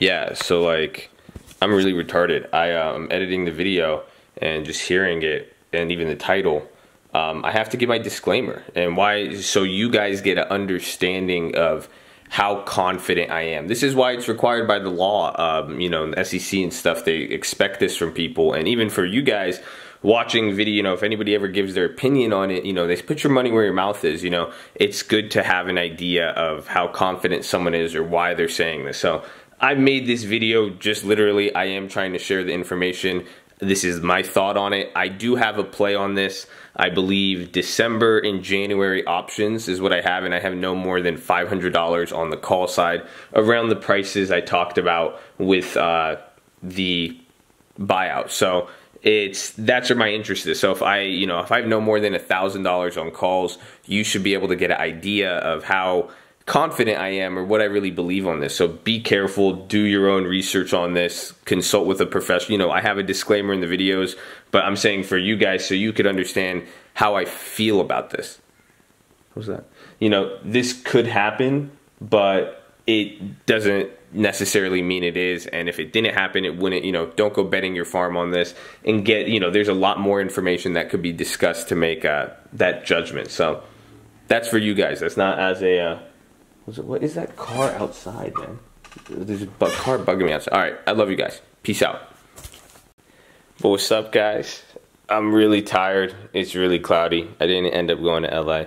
Yeah, so like, I'm really retarded. I'm editing the video and just hearing it and even the title. I have to give my disclaimer and why, so you guys get an understanding of how confident I am. This is why it's required by the law. You know, the SEC and stuff, they expect this from people. And even for you guys watching video, you know, if anybody ever gives their opinion on it, you know, they put your money where your mouth is. You know, it's good to have an idea of how confident someone is or why they're saying this. So I made this video just literally, I am trying to share the information. This is my thought on it. I do have a play on this. I believe December and January options is what I have, and I have no more than $500 on the call side around the prices I talked about with the buyout. So that's where my interest is. So if I have no more than $1,000 on calls, you should be able to get an idea of how confident I am or what I really believe on this. So be careful, do your own research on this, consult with a professional. You know, I have a disclaimer in the videos, but I'm saying for you guys so you could understand how I feel about this. What was that? You know, this could happen, but it doesn't necessarily mean it is. And if it didn't happen, it wouldn't, you know, don't go betting your farm on this and get, you know, there's a lot more information that could be discussed to make that judgment. So that's for you guys. That's not as a, what is that car outside, man? There's a car bugging me outside. All right, I love you guys. Peace out. But what's up, guys? I'm really tired. It's really cloudy. I didn't end up going to LA.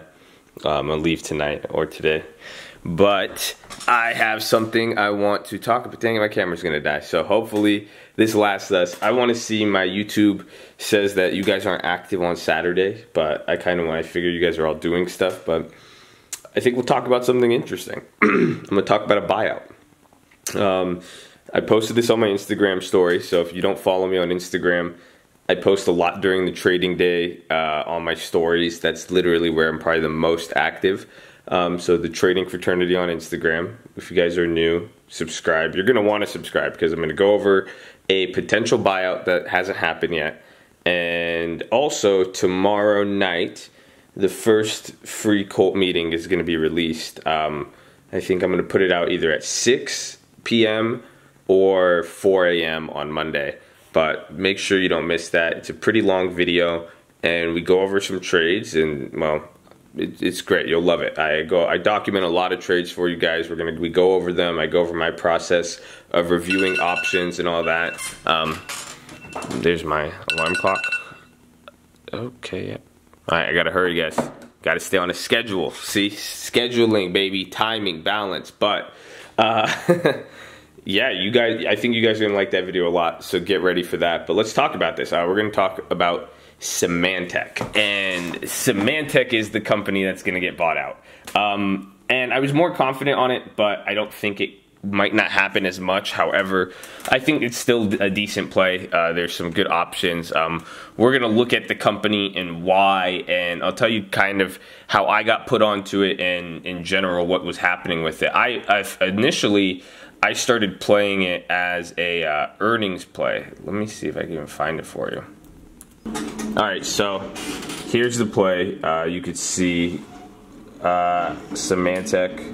I'm gonna leave tonight or today. But I have something I want to talk about. Dang it, my camera's gonna die. So hopefully this lasts us. I want to see, my YouTube says that you guys aren't active on Saturday, but I figure you guys are all doing stuff, but I think we'll talk about something interesting. I'm going to talk about a buyout. I posted this on my Instagram story, so if you don't follow me on Instagram, I post a lot during the trading day on my stories. That's literally where I'm probably the most active. So the Trading Fraternity on Instagram. If you guys are new, subscribe. You're going to want to subscribe because I'm going to go over a potential buyout that hasn't happened yet. And also tomorrow night, the first free Colt meeting is going to be released. I think I'm going to put it out either at 6 p.m. or 4 a.m. on Monday. But make sure you don't miss that. It's a pretty long video, and we go over some trades, and well, it's great. You'll love it. I document a lot of trades for you guys. We go over them. I go over my process of reviewing options and all that. There's my alarm clock. Okay, yeah. Alright, I gotta hurry, guys. Gotta stay on a schedule. See? Scheduling, baby. Timing, balance. But, yeah, you guys, I think you guys are gonna like that video a lot, so get ready for that. But let's talk about this. We're gonna talk about Symantec. And Symantec is the company that's gonna get bought out. And I was more confident on it, but I don't think it might not happen as much. However, I think it's still a decent play. There's some good options. We're gonna look at the company and why, and I'll tell you kind of how I got put onto it and in general what was happening with it. Initially I started playing it as a earnings play. Let me see if I can even find it for you. Alright, so here's the play. You could see Symantec,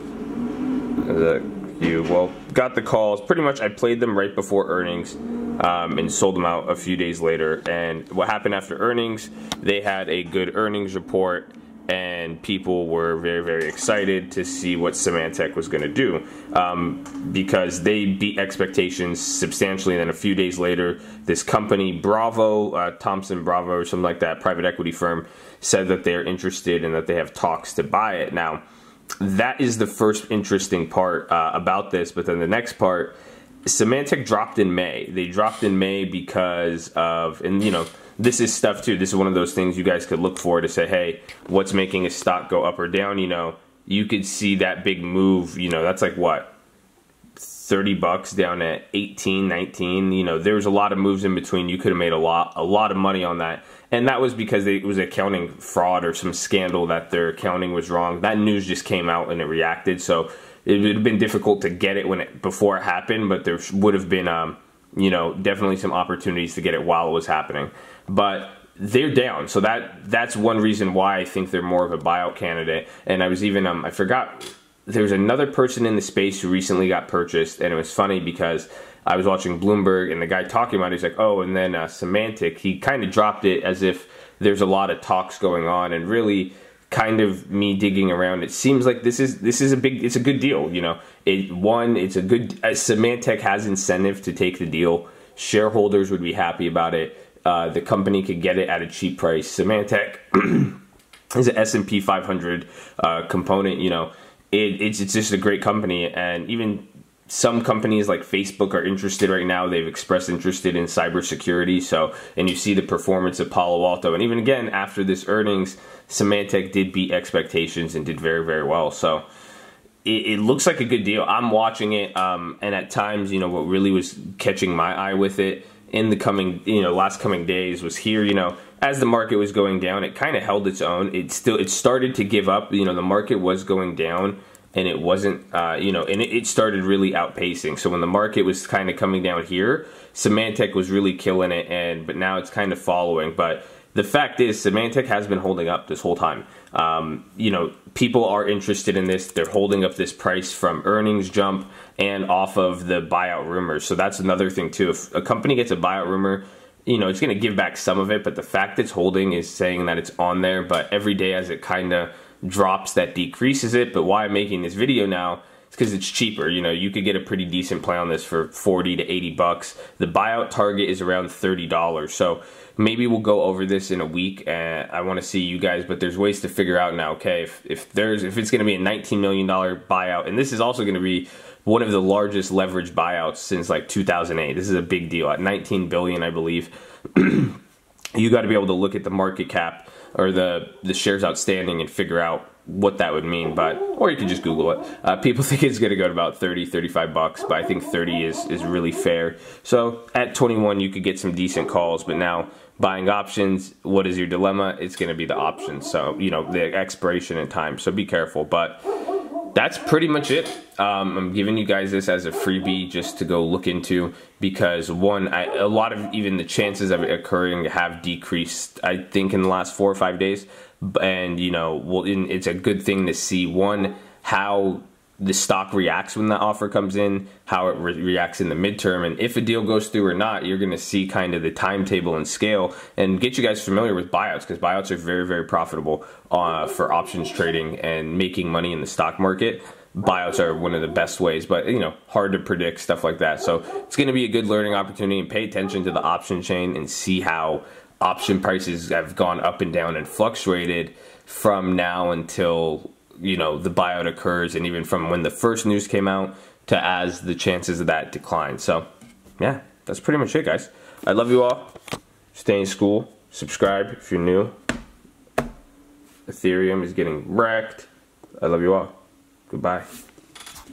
got the calls. Pretty much I played them right before earnings and sold them out a few days later. And what happened after earnings, they had a good earnings report and people were very, very excited to see what Symantec was going to do because they beat expectations substantially. And then a few days later, this company, Bravo, Thompson Bravo or something like that, private equity firm, said that they're interested and that they have talks to buy it. Now, that is the first interesting part about this, but then the next part, Symantec dropped in May. They dropped in May because of, and you know, this is stuff too, this is one of those things you guys could look for to say, hey, what's making a stock go up or down? You know, you could see that big move, you know, that's like what, $30 down at 18, 19, you know, there was a lot of moves in between. You could have made a lot of money on that. And that was because it was accounting fraud or some scandal that their accounting was wrong. That news just came out and it reacted. So it would have been difficult to get it before it happened, but there would have been, you know, definitely some opportunities to get it while it was happening. But they're down, so that's one reason why I think they're more of a buyout candidate. And I was even, I forgot there's another person in the space who recently got purchased, and it was funny because I was watching Bloomberg, and the guy talking about it, he's like, oh, and then Semantic, he kind of dropped it as if there's a lot of talks going on, and really kind of me digging around, it seems like this is it's a good deal, you know. It's a good, Symantec has incentive to take the deal. Shareholders would be happy about it. The company could get it at a cheap price. Symantec is an S&P 500 component, you know. It's just a great company, and even some companies like Facebook are interested right now. They've expressed interest in cybersecurity. So, and you see the performance of Palo Alto, and even again after this earnings, Symantec did beat expectations and did very, very well. So it looks like a good deal. I'm watching it, and at times, you know, what really was catching my eye with it in the coming, you know, last coming days was here, you know, as the market was going down, it kind of held its own. It started to give up. You know, the market was going down, and it wasn't, you know, and it started really outpacing. So when the market was kind of coming down here, Symantec was really killing it, but now it's kind of following. But the fact is, Symantec has been holding up this whole time. You know, people are interested in this. They're holding up this price from earnings jump and off of the buyout rumors. So that's another thing too. If a company gets a buyout rumor, you know, it's going to give back some of it, but the fact it's holding is saying that it's on there. But every day as it kind of drops, that decreases it. But why I'm making this video now is because it's cheaper. You know, you could get a pretty decent play on this for 40 to 80 bucks. The buyout target is around $30. So maybe we'll go over this in a week, and I want to see you guys, but there's ways to figure out now, okay, if it's going to be a $19 million buyout, and this is also going to be one of the largest leveraged buyouts since like 2008. This is a big deal at 19 billion, I believe. You got to be able to look at the market cap or the shares outstanding and figure out what that would mean, or you can just Google it. People think it's going to go to about 30, 35 bucks, but I think 30 is really fair. So at 21, you could get some decent calls, but now buying options, what is your dilemma? It's going to be the options. So, you know, the expiration and time. So be careful, but that's pretty much it. I'm giving you guys this as a freebie just to go look into, because one, a lot of even the chances of it occurring have decreased, I think, in the last 4 or 5 days. And, you know, well, it's a good thing to see, one, how the stock reacts when that offer comes in, how it reacts in the midterm, and if a deal goes through or not. You're going to see kind of the timetable and scale, and get you guys familiar with buyouts, because buyouts are very, very profitable for options trading and making money in the stock market. Buyouts are one of the best ways, but, you know, hard to predict, stuff like that. So it's going to be a good learning opportunity, and pay attention to the option chain and see how option prices have gone up and down and fluctuated from now until, you know, the buyout occurs, and even from when the first news came out to as the chances of that decline. So yeah, that's pretty much it, guys. I love you all. Stay in school. Subscribe if you're new. Ethereum is getting wrecked. I love you all. Goodbye.